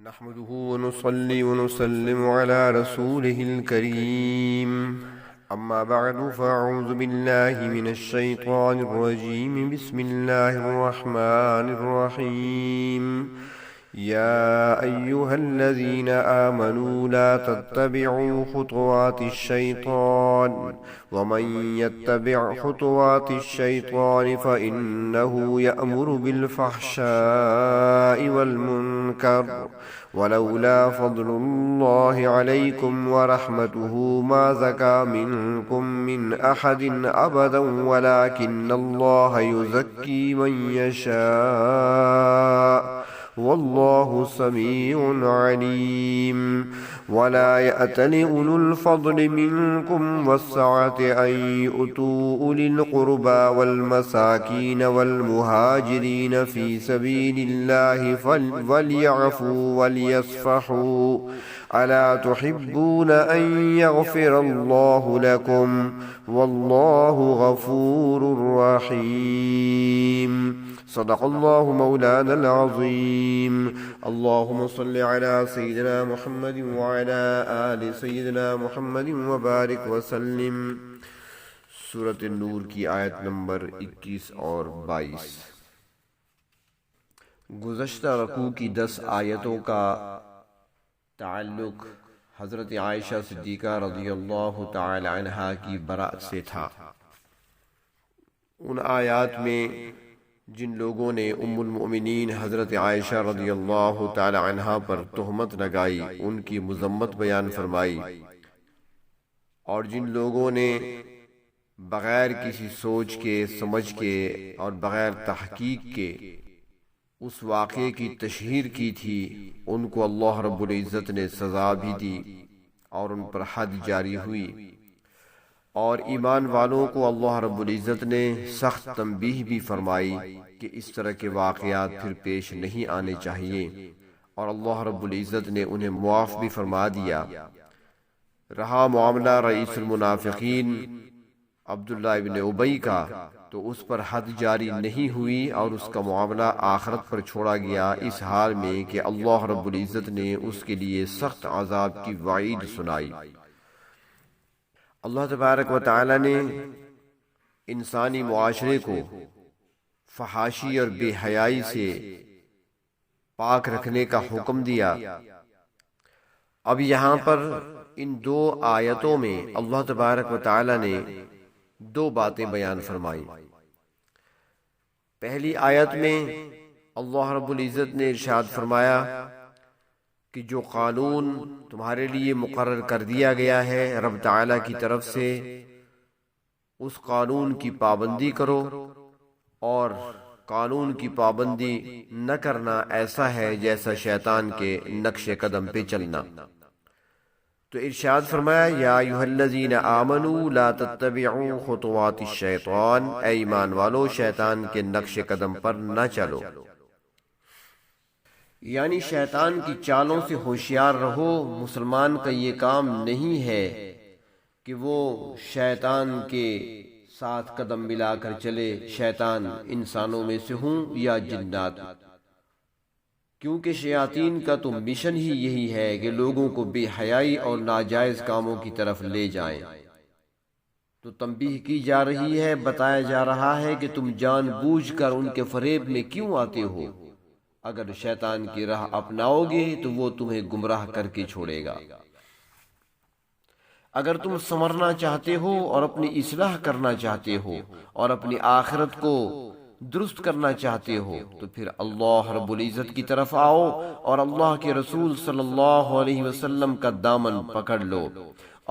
نحمده ونصلي ونسلم على رسوله الكريم أما بعد فأعوذ بالله من الشيطان الرجيم بسم الله الرحمن الرحيم يا أيها الذين آمنوا لا تتبعوا خطوات الشيطان ومن يتبع خطوات الشيطان فإنه يأمر بالفحشاء والمنكر ولولا فضل الله عليكم ورحمته ما زكى منكم من أحد أبدا ولكن الله يزكي من يشاء والله سميع عليم ولا يأتل أولو الفضل منكم والسعة أن يؤتوا أولي القربى والمساكين والمهاجرين في سبيل الله وليعفوا وليصفحوا ألا تحبون أن يغفر الله لكم والله غفور رحيم صدق الله مولانا العظيم اللهم صل على سيدنا محمد وعلى آل سيدنا محمد وبارك وسلم سورة النور کی آیت نمبر 21 اور 22 گزشتہ رکوع کی 10 آیتوں کا تعلق حضرت عائشہ صدیقہ رضی اللہ تعالی عنہا کی برات سے تھا۔ ان آیات میں جن لوگوں نے ام المؤمنین حضرت عائشہ رضی اللہ تعالی عنہا پر تہمت لگائی ان کی مذمت بیان فرمائی، اور جن لوگوں نے بغیر کسی سوچ کے سمجھ کے اور بغیر تحقیق کے اس واقعے کی تشہیر کی تھی ان کو اللہ رب العزت نے سزا بھی دی اور ان پر حد جاری ہوئی، اور ایمان والوں کو اللہ رب العزت نے سخت تنبیہ بھی فرمائی کہ اس طرح کے واقعات پھر پیش نہیں آنے چاہیے، اور اللہ رب العزت نے انہیں معاف بھی فرما دیا۔ رہا معاملہ رئیس المنافقین عبداللہ ابن ابی کا، تو اس پر حد جاری نہیں ہوئی اور اس کا معاملہ آخرت پر چھوڑا گیا، اس حال میں کہ اللہ رب العزت نے اس کے لیے سخت عذاب کی وعید سنائی۔ اللہ تبارک و تعالی نے انسانی معاشرے کو فحاشی اور بے حیائی سے پاک رکھنے کا حکم دیا۔ اب یہاں پر ان 2 آیتوں میں اللہ تبارک و تعالی نے 2 باتیں بیان فرمائی۔ پہلی آیت میں اللہ رب العزت نے ارشاد فرمایا کہ جو قانون تمہارے لیے مقرر کر دیا گیا ہے رب تعالیٰ کی طرف سے، اس قانون کی پابندی کرو، اور قانون کی پابندی نہ کرنا ایسا ہے جیسا شیطان کے نقش قدم پہ چلنا۔ تو ارشاد فرمایا یا ایھا الذین آمنوا لا تتبعوا خطوات الشیطان، اے ایمان والو شیطان کے نقش قدم پر نہ چلو، یعنی شیطان کی چالوں سے ہوشیار رہو۔ مسلمان کا یہ کام نہیں ہے کہ وہ شیطان کے ساتھ قدم ملا کر چلے، شیطان انسانوں میں سے ہوں یا جنات، کیونکہ شیاطین کا تو مشن ہی یہی ہے کہ لوگوں کو بے حیائی اور ناجائز کاموں کی طرف لے جائیں۔ تو تنبیہ کی جا رہی ہے، بتایا جا رہا ہے کہ تم جان بوجھ کر ان کے فریب میں کیوں آتے ہو؟ اگر شیطان کی راہ اپناؤ گے تو وہ تمہیں گمراہ کر کے چھوڑے گا۔ اگر تم سنورنا چاہتے ہو اور اپنی اصلاح کرنا چاہتے ہو اور اپنی آخرت کو درست کرنا چاہتے ہو تو پھر اللہ رب العزت کی طرف آؤ اور اللہ کے رسول صلی اللہ علیہ وسلم کا دامن پکڑ لو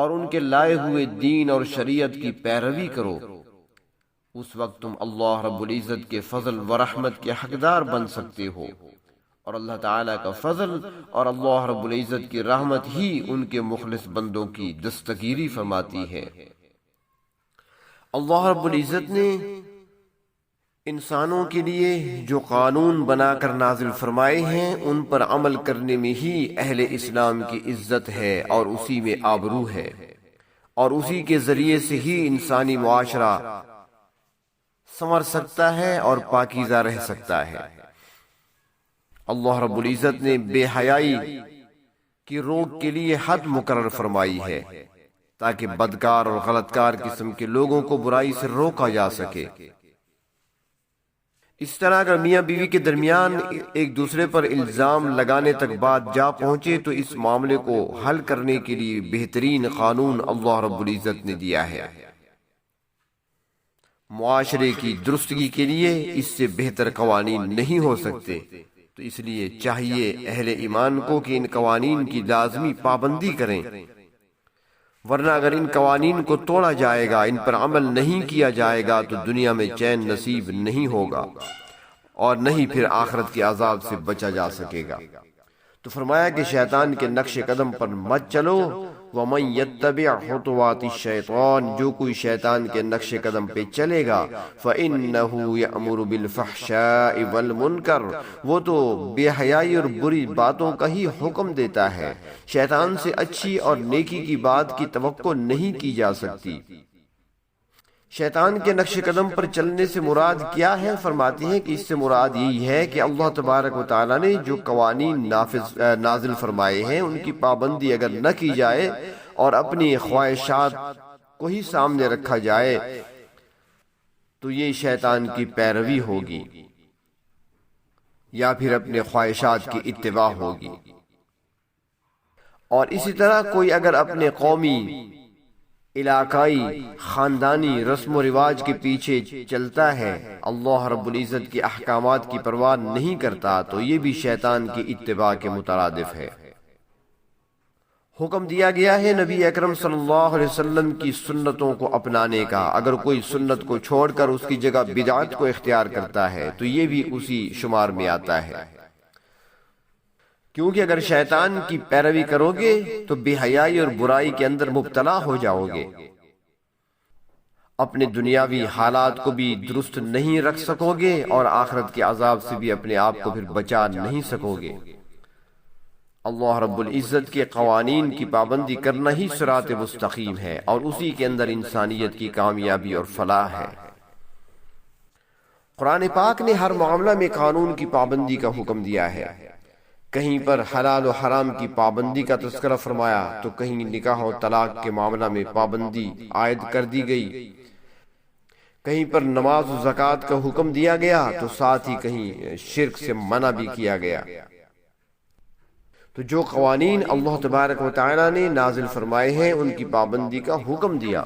اور ان کے لائے ہوئے دین اور شریعت کی پیروی کرو۔ اس وقت تم اللہ رب العزت کے فضل و رحمت کے حقدار بن سکتے ہو، اور اللہ تعالیٰ کا فضل اور اللہ رب العزت کی رحمت ہی ان کے مخلص بندوں کی دستگیری فرماتی ہے۔ اللہ رب العزت نے انسانوں کے لیے جو قانون بنا کر نازل فرمائے ہیں ان پر عمل کرنے میں ہی اہل اسلام کی عزت ہے اور اسی میں آبرو ہے، اور اسی کے ذریعے سے ہی انسانی معاشرہ سنور سکتا ہے اور پاکیزہ رہ سکتا ہے۔ اللہ رب العزت نے بے حیائی کی روک کے لیے حد مقرر فرمائی ہے تاکہ بدکار اور غلط کار قسم کے لوگوں کو برائی سے روکا جا سکے۔ اس طرح اگر میاں بیوی کے درمیان ایک دوسرے پر الزام لگانے تک بات جا پہنچے تو اس معاملے کو حل کرنے کے لیے بہترین قانون اللہ رب العزت نے دیا ہے۔ معاشرے کی درستگی کے لیے اس سے بہتر قوانین نہیں ہو سکتے، تو اس لیے چاہیے اہل ایمان کو کہ ان قوانین کی لازمی پابندی کریں، ورنہ اگر ان قوانین کو توڑا جائے گا، ان پر عمل نہیں کیا جائے گا تو دنیا میں چین نصیب نہیں ہوگا اور نہ ہی پھر آخرت کے عذاب سے بچا جا سکے گا۔ تو فرمایا کہ شیطان کے نقش قدم پر مت چلو، وَمَن يَتَّبِعْ خُطُوَاتِ الشَّيْطَانِ، جو کوئی شیطان کے نقش قدم پہ چلے گا، فَإِنَّهُ يَأْمُرُ بِالْفَحْشَاءِ وَالْمُنکَرِ، وہ تو بے حیائی اور بری باتوں کا ہی حکم دیتا ہے۔ شیطان سے اچھی اور نیکی کی بات کی توقع نہیں کی جا سکتی۔ شیطان کے نقش قدم پر چلنے سے مراد کیا ہے؟ فرماتے ہیں کہ اس سے مراد یہی ہے کہ اللہ تبارک و تعالیٰ نے جو قوانین نازل فرمائے ہیں ان کی پابندی اگر نہ کی جائے اور اپنی خواہشات کو ہی سامنے رکھا جائے تو یہ شیطان کی پیروی ہوگی یا پھر اپنے خواہشات کی اتباع ہوگی۔ اور اسی طرح کوئی اگر اپنے قومی، علاقائی، خاندانی رسم و رواج کے پیچھے چلتا ہے، اللہ رب العزت کے احکامات کی پرواہ نہیں کرتا، تو یہ بھی شیطان کی اتباع کے مترادف ہے۔ حکم دیا گیا ہے نبی اکرم صلی اللہ علیہ وسلم کی سنتوں کو اپنانے کا۔ اگر کوئی سنت کو چھوڑ کر اس کی جگہ بدعت کو اختیار کرتا ہے تو یہ بھی اسی شمار میں آتا ہے، کیونکہ اگر شیطان کی پیروی کرو گے تو بے حیائی اور برائی کے اندر مبتلا ہو جاؤ گے، اپنے دنیاوی حالات کو بھی درست نہیں رکھ سکو گے اور آخرت کے عذاب سے بھی اپنے آپ کو پھر بچا نہیں سکو گے۔ اللہ رب العزت کے قوانین کی پابندی کرنا ہی صراط مستقیم ہے اور اسی کے اندر انسانیت کی کامیابی اور فلاح ہے۔ قرآن پاک نے ہر معاملہ میں قانون کی پابندی کا حکم دیا ہے۔ کہیں پر حلال و حرام کی پابندی کا تذکرہ فرمایا تو کہیں نکاح و طلاق کے معاملہ میں پابندی عائد کر دی گئی، کہیں پر نماز و زکوٰۃ کا حکم دیا گیا تو ساتھ ہی کہیں شرک سے منع بھی کیا گیا۔ تو جو قوانین اللہ تبارک و تعالیٰ نے نازل فرمائے ہیں ان کی پابندی کا حکم دیا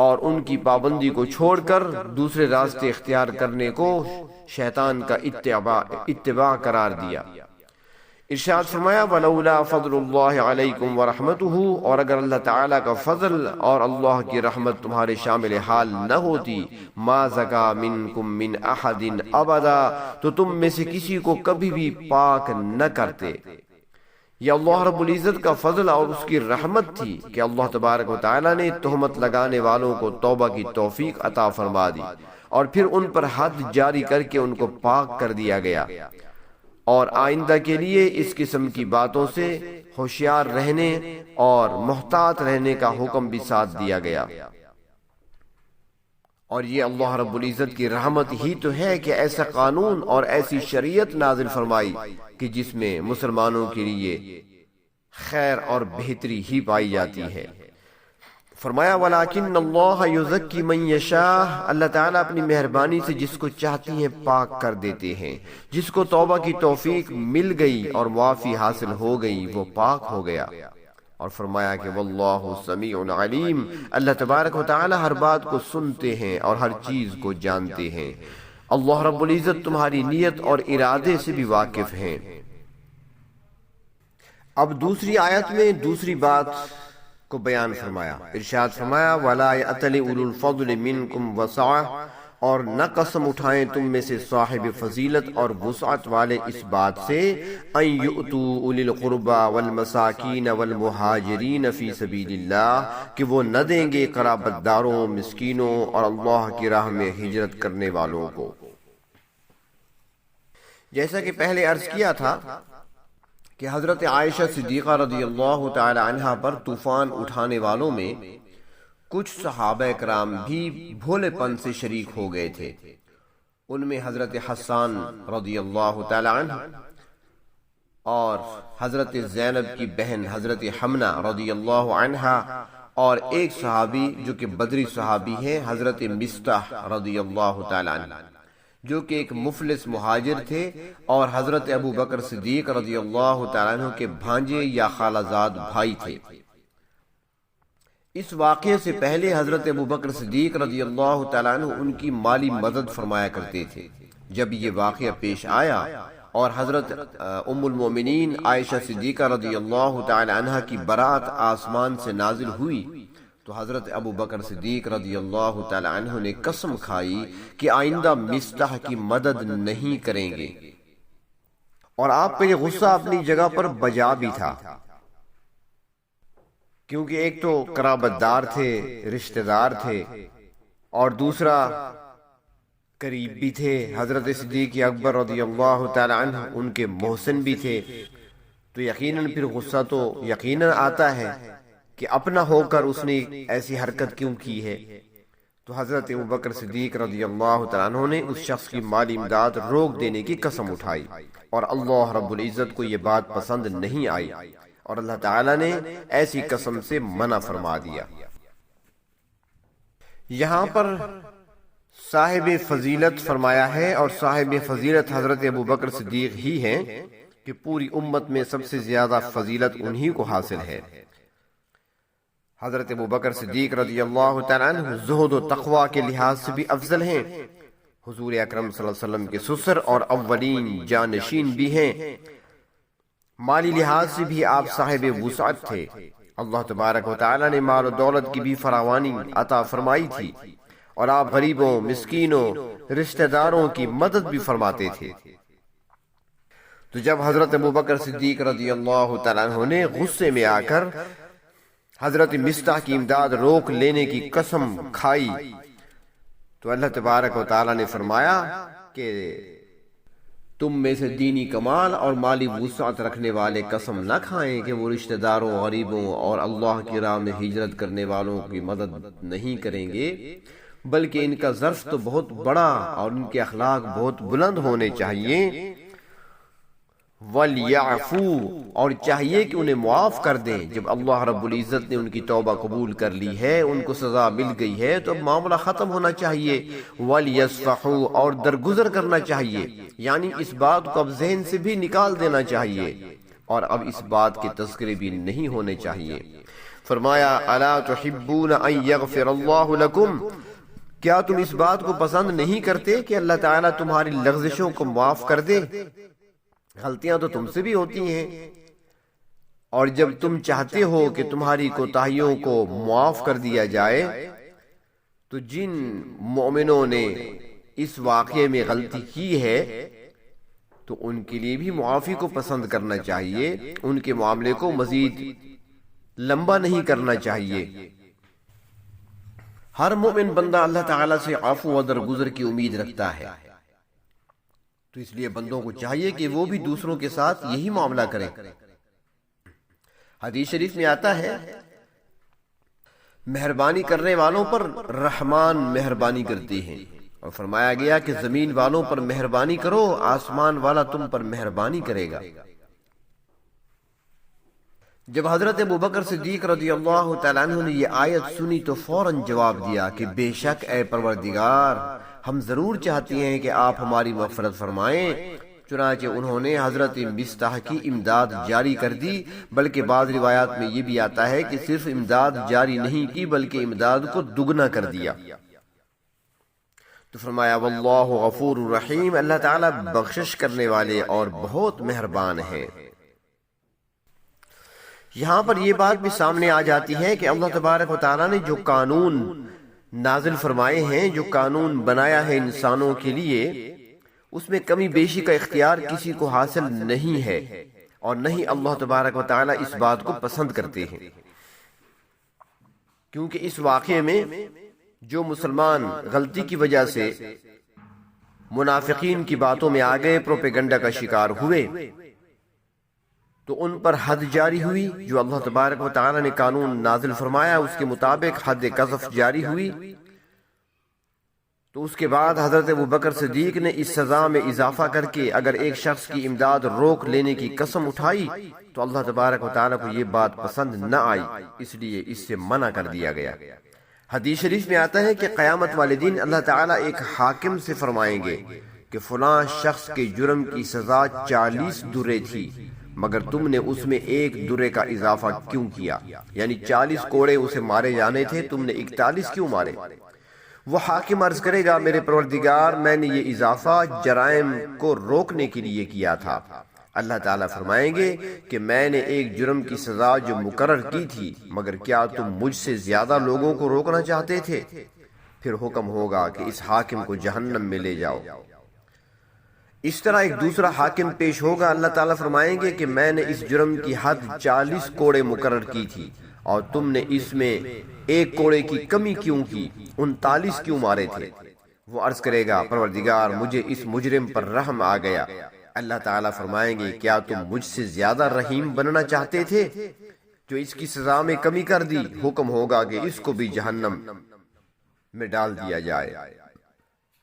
اور ان کی پابندی کو چھوڑ کر دوسرے راستے اختیار کرنے کو شیطان کا اتباع قرار دیا۔ ارشاد فرمایا وَلَوْلَا فَضْلُ اللَّهِ عَلَيْكُمْ وَرَحْمَتُهُ، اور اگر اللہ تعالیٰ کا فضل اور اللہ کی رحمت تمہارے شامل حال نہ ہوتی، مَا زَكَىٰ مِنْكُمْ مِنْ أَحَدٍ أَبَدًا، تو تم میں سے کسی کو کبھی بھی پاک نہ کرتے۔ یہ اللہ رب العزت کا فضل اور اس کی رحمت تھی کہ اللہ تبارک و تعالیٰ نے تہمت لگانے والوں کو توبہ کی توفیق عطا فرما دی اور پھر ان پر حد جاری کر کے ان کو پاک کر دیا گیا، اور آئندہ کے لیے اس قسم کی باتوں سے ہوشیار رہنے اور محتاط رہنے کا حکم بھی ساتھ دیا گیا۔ اور یہ اللہ رب العزت کی رحمت ہی تو ہے کہ ایسا قانون اور ایسی شریعت نازل فرمائی کہ جس میں مسلمانوں کے لیے خیر اور بہتری ہی پائی جاتی ہے۔ فرمایا وَلَٰكِنَّ اللَّهَ يُزَكِّي مَن يَشَاءُ، اللہ تعالیٰ اپنی مہربانی سے جس کو چاہتی ہیں پاک کر دیتے ہیں۔ جس کو توبہ کی توفیق مل گئی اور معافی حاصل ہو گئی وہ پاک ہو گیا۔ اور فرمایا کہ واللہ سمیع علیم، اللہ تبارک و تعالی ہر بات کو سنتے ہیں اور ہر چیز کو جانتے ہیں۔ اللہ رب العزت تمہاری نیت اور ارادے سے بھی واقف ہیں۔ اب دوسری آیت میں دوسری بات کو بیان فرمایا، ارشاد فرمایا وَلَا يَأْتَلِ أُولُو الْفَضْلِ مِنْكُمْ وَسَعَةٍ، اور نہ قسم اٹھائیں تم میں سے صاحب فضیلت اور وسعت والے اس بات سے ان یؤتوا اولی القربى والمساکین والمہاجرین فی سبیل اللہ، کہ وہ نہ دیں گے قرابت داروں، مسکینوں اور اللہ کی راہ میں ہجرت کرنے والوں کو۔ جیسا کہ پہلے عرض کیا تھا کہ حضرت عائشہ صدیقہ رضی اللہ تعالی عنہا پر طوفان اٹھانے والوں میں کچھ صحابہ کرام بھی بھولے پن سے شریک ہو گئے تھے، ان میں حضرت حسان رضی اللہ تعالی عنہ اور حضرت زینب کی بہن حضرت حمنہ رضی اللہ عنہا، اور ایک صحابی جو کہ بدری صحابی ہے حضرت مصطح رضی اللہ تعالی عنہ، جو کہ ایک مفلس مہاجر تھے اور حضرت ابو بکر صدیق رضی اللہ تعالیٰ عنہ کے بھانجے یا خالہ زاد بھائی تھے۔ اس واقعے سے پہلے حضرت ابو بکر صدیق رضی اللہ تعالیٰ عنہ ان کی مالی مدد فرمایا کرتے تھے۔ جب یہ واقعہ پیش آیا اور حضرت ام المومنین عائشہ صدیقہ رضی اللہ تعالی عنہ کی برات آسمان سے نازل ہوئی تو حضرت ابو بکر صدیق رضی اللہ تعالی عنہ نے قسم کھائی کہ آئندہ مصطح کی مدد نہیں کریں گے، اور آپ کا یہ غصہ اپنی جگہ پر بجا بھی تھا، کیونکہ ایک تو قرابت دار تھے، رشتہ دار تھے، اور دوسرا قریب بھی تھے، حضرت صدیق اکبر رضی اللہ تعالی عنہ ان کے محسن بھی تھے، تو یقیناً پھر غصہ تو یقیناً آتا ہے کہ اپنا ہو کر اس نے ایسی حرکت کیوں کی ہے۔ تو حضرت ابوبکر صدیق رضی اللہ تعالیٰ عنہ نے اس شخص کی مالی امداد روک دینے کی قسم اٹھائی، اور اللہ رب العزت کو یہ بات پسند نہیں آئی، اور اللہ تعالیٰ نے ایسی قسم سے منع فرما دیا۔ یہاں پر صاحب فضیلت فرمایا ہے، اور صاحب فضیلت حضرت ابوبکر صدیق ہی ہیں کہ پوری امت میں سب سے زیادہ فضیلت انہی کو حاصل ہے۔ حضرت ابوبکر صدیق رضی اللہ تعالیٰ عنہ زہد و تقوی کے لحاظ سے بھی افضل ہیں، حضور اکرم صلی اللہ علیہ وسلم کے سسر اور اولین جانشین بھی ہیں، مالی لحاظ سے بھی آپ صاحب وسعت تھے، اللہ تبارک و تعالیٰ نے مال و دولت کی بھی فراوانی عطا فرمائی تھی، اور آپ غریبوں، مسکینوں، رشتہ داروں کی مدد بھی فرماتے تھے۔ تو جب حضرت ابوبکر صدیق رضی اللہ تعالیٰ عنہ نے غصے میں آ کر حضرت مصطح کی امداد روک لینے کی قسم کھائی تو اللہ تبارک و تعالیٰ نے فرمایا کہ تم میں سے دینی کمال اور مالی وسعت رکھنے والے قسم نہ کھائیں کہ وہ رشتہ داروں، غریبوں اور اللہ کی راہ میں ہجرت کرنے والوں کی مدد نہیں کریں گے، بلکہ ان کا ظرف تو بہت بڑا اور ان کے اخلاق بہت بلند ہونے چاہیے، وَلْيَعْفُوا، اور چاہیے کہ انہیں معاف کر دیں۔ جب اللہ رب العزت نے ان کی توبہ قبول کر لی ہے، ان کو سزا مل گئی ہے، تو اب معاملہ ختم ہونا چاہیے، وَلْيَصْفَحُوا، اور درگزر کرنا چاہیے، یعنی اس بات کو اب ذہن سے بھی نکال دینا چاہیے، اور اب اس بات کے تذکرے بھی نہیں ہونے چاہیے۔ فرمایا أَلَا تُحِبُّونَ أَن يَغْفِرَ اللَّهُ لَكُمْ، کیا تم اس بات کو پسند نہیں کرتے کہ اللہ تعالیٰ تمہاری لغزشوں کو معاف کر دے؟ غلطیاں تو تم سے بھی ہوتی ہیں، اور جب تم چاہتے ہو کہ تمہاری کوتاہیوں کو معاف کر دیا جائے تو جن مومنوں نے اس واقعے میں غلطی کی ہے تو ان کے لیے بھی معافی کو پسند کرنا چاہیے، ان کے معاملے کو مزید لمبا نہیں کرنا چاہیے۔ ہر مومن بندہ اللہ تعالیٰ سے عفو و درگزر کی امید رکھتا ہے، تو اس لیے بندوں کو چاہیے کہ وہ بھی دوسروں کے ساتھ یہی معاملہ کریں۔ حدیث شریف میں آتا ہے مہربانی کرنے والوں پر رحمان مہربانی کرتے ہیں، اور فرمایا گیا کہ زمین والوں پر مہربانی کرو، آسمان والا تم پر مہربانی کرے گا۔ جب حضرت ابوبکر صدیق رضی اللہ تعالیٰ عنہ نے یہ آیت سنی تو فوراً جواب دیا کہ بے شک اے پروردگار، ہم ضرور چاہتے ہیں کہ آپ ہماری مغفرت فرمائیں۔ چنانچہ انہوں نے حضرت مصطح کی امداد جاری کر دی، بلکہ بعض روایات میں یہ بھی آتا ہے کہ صرف امداد جاری نہیں کی بلکہ امداد کو دگنا کر دیا۔ تو فرمایا واللہ غفور الرحیم، اللہ تعالیٰ بخشش کرنے والے اور بہت مہربان ہے۔ یہاں پر یہ بات بھی سامنے آ جاتی ہے کہ اللہ تبارک و تعالیٰ نے جو قانون نازل فرمائے ہیں، جو قانون بنایا ہے انسانوں کے لیے، اس میں کمی بیشی کا اختیار کسی کو حاصل نہیں ہے، اور نہ ہی اللہ تبارک و تعالیٰ اس بات کو پسند کرتے ہیں، کیونکہ اس واقعے میں جو مسلمان غلطی کی وجہ سے منافقین کی باتوں میں آ گئے، پروپیگنڈا کا شکار ہوئے، تو ان پر حد جاری ہوئی، جو اللہ تبارک و تعالیٰ نے قانون نازل فرمایا اس کے مطابق حد قذف جاری ہوئی، تو اس کے بعد حضرت ابوبکر صدیق نے اس سزا میں اضافہ کر کے اگر ایک شخص کی امداد روک لینے کی قسم اٹھائی تو اللہ تبارک و تعالیٰ کو یہ بات پسند نہ آئی، اس لیے اس سے منع کر دیا گیا۔ حدیث شریف میں آتا ہے کہ قیامت والے دن اللہ تعالیٰ ایک حاکم سے فرمائیں گے کہ فلاں شخص کے جرم کی سزا 40 درے تھی، مگر تم نے اس میں 1 درے کا اضافہ کیوں کیا؟ یعنی 40 کوڑے اسے مارے جانے تھے، تم نے 41 کیوں مارے؟ وہ حاکم عرض کرے گا میرے پروردگار، میں نے یہ اضافہ جرائم کو روکنے کے لیے کیا تھا۔ اللہ تعالیٰ فرمائیں گے کہ میں نے ایک جرم کی سزا جو مقرر کی تھی، مگر کیا تم مجھ سے زیادہ لوگوں کو روکنا چاہتے تھے؟ پھر حکم ہوگا کہ اس حاکم کو جہنم میں لے جاؤ۔ اس طرح ایک دوسرا حاکم پیش ہوگا، اللہ تعالیٰ فرمائیں گے کہ میں نے اس جرم کی حد 40 کوڑے مقرر کی تھی اور تم نے اس میں 1 کوڑے کی کمی کیوں کی، 39 کیوں مارے تھے؟ وہ عرض کرے گا پروردگار مجھے اس مجرم پر رحم آ گیا۔ اللہ تعالیٰ فرمائیں گے کیا تم مجھ سے زیادہ رحیم بننا چاہتے تھے جو اس کی سزا میں کمی کر دی؟ حکم ہوگا کہ اس کو بھی جہنم میں ڈال دیا جائے۔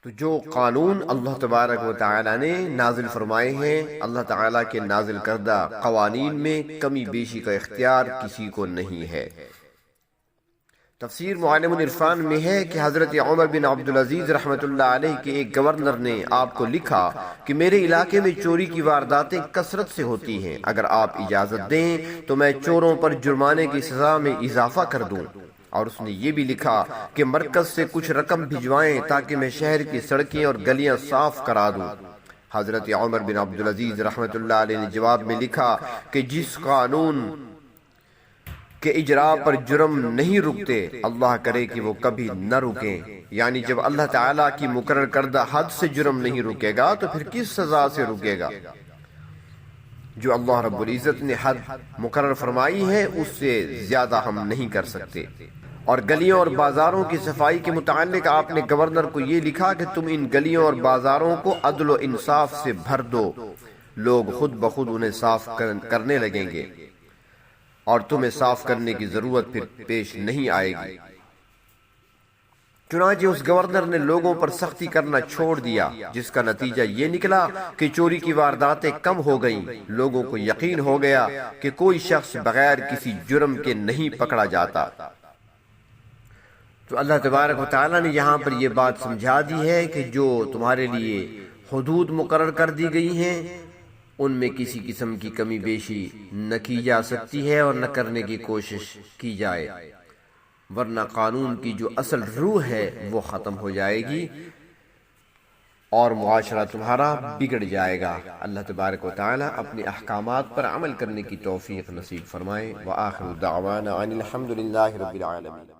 تو جو قانون اللہ تبارک و تعالیٰ نے نازل فرمائے ہیں، اللہ تعالیٰ کے نازل کردہ قوانین میں کمی بیشی کا اختیار کسی کو نہیں ہے۔ تفسیر معالم العرفان میں ہے کہ حضرت عمر بن عبدالعزیز رحمۃ اللہ علیہ کے ایک گورنر نے آپ کو لکھا کہ میرے علاقے میں چوری کی وارداتیں کثرت سے ہوتی ہیں، اگر آپ اجازت دیں تو میں چوروں پر جرمانے کی سزا میں اضافہ کر دوں۔ اور اس نے یہ بھی لکھا کہ مرکز سے کچھ رقم بھجوائیں تاکہ میں شہر کی سڑکیں اور گلیاں صاف کرا دوں۔ حضرت عمر بن عبدالعزیز رحمۃ اللہ علیہ نے جواب میں لکھا کہ جس قانون کے اجراء پر جرم نہیں رکتے، اللہ کرے کہ وہ کبھی نہ رکیں۔ یعنی جب اللہ تعالیٰ کی مقرر کردہ حد سے جرم نہیں رکے گا تو پھر کس سزا سے رکے گا؟ جو اللہ رب العزت نے حد مقرر فرمائی ہے اس سے زیادہ ہم نہیں کر سکتے۔ اور گلیوں اور بازاروں کی صفائی کے متعلق آپ نے گورنر کو یہ لکھا کہ تم ان گلیوں اور بازاروں کو عدل و انصاف سے بھر دو، لوگ خود بخود انہیں صاف کرنے لگیں گے اور تمہیں صاف کرنے کی ضرورت پھر پیش نہیں آئے گی۔ چنانچہ اس گورنر نے لوگوں پر سختی کرنا چھوڑ دیا، جس کا نتیجہ یہ نکلا کہ چوری کی وارداتیں کم ہو گئیں۔ لوگوں کو یقین ہو گیا کہ کوئی شخص بغیر کسی جرم کے نہیں پکڑا جاتا۔ تو اللہ تبارک و تعالیٰ نے یہاں پر یہ بات سمجھا دی ہے کہ جو تمہارے لیے حدود مقرر کر دی گئی ہیں ان میں کسی قسم کی کمی بیشی نہ کی جا سکتی ہے اور نہ کرنے کی کوشش کی جائے، ورنہ قانون کی جو اصل روح ہے وہ ختم ہو جائے گی اور معاشرہ تمہارا بگڑ جائے گا۔ اللہ تبارک و تعالیٰ اپنے احکامات پر عمل کرنے کی توفیق نصیب فرمائے۔ وآخر دعوانا ان الحمد للہ رب العالمین۔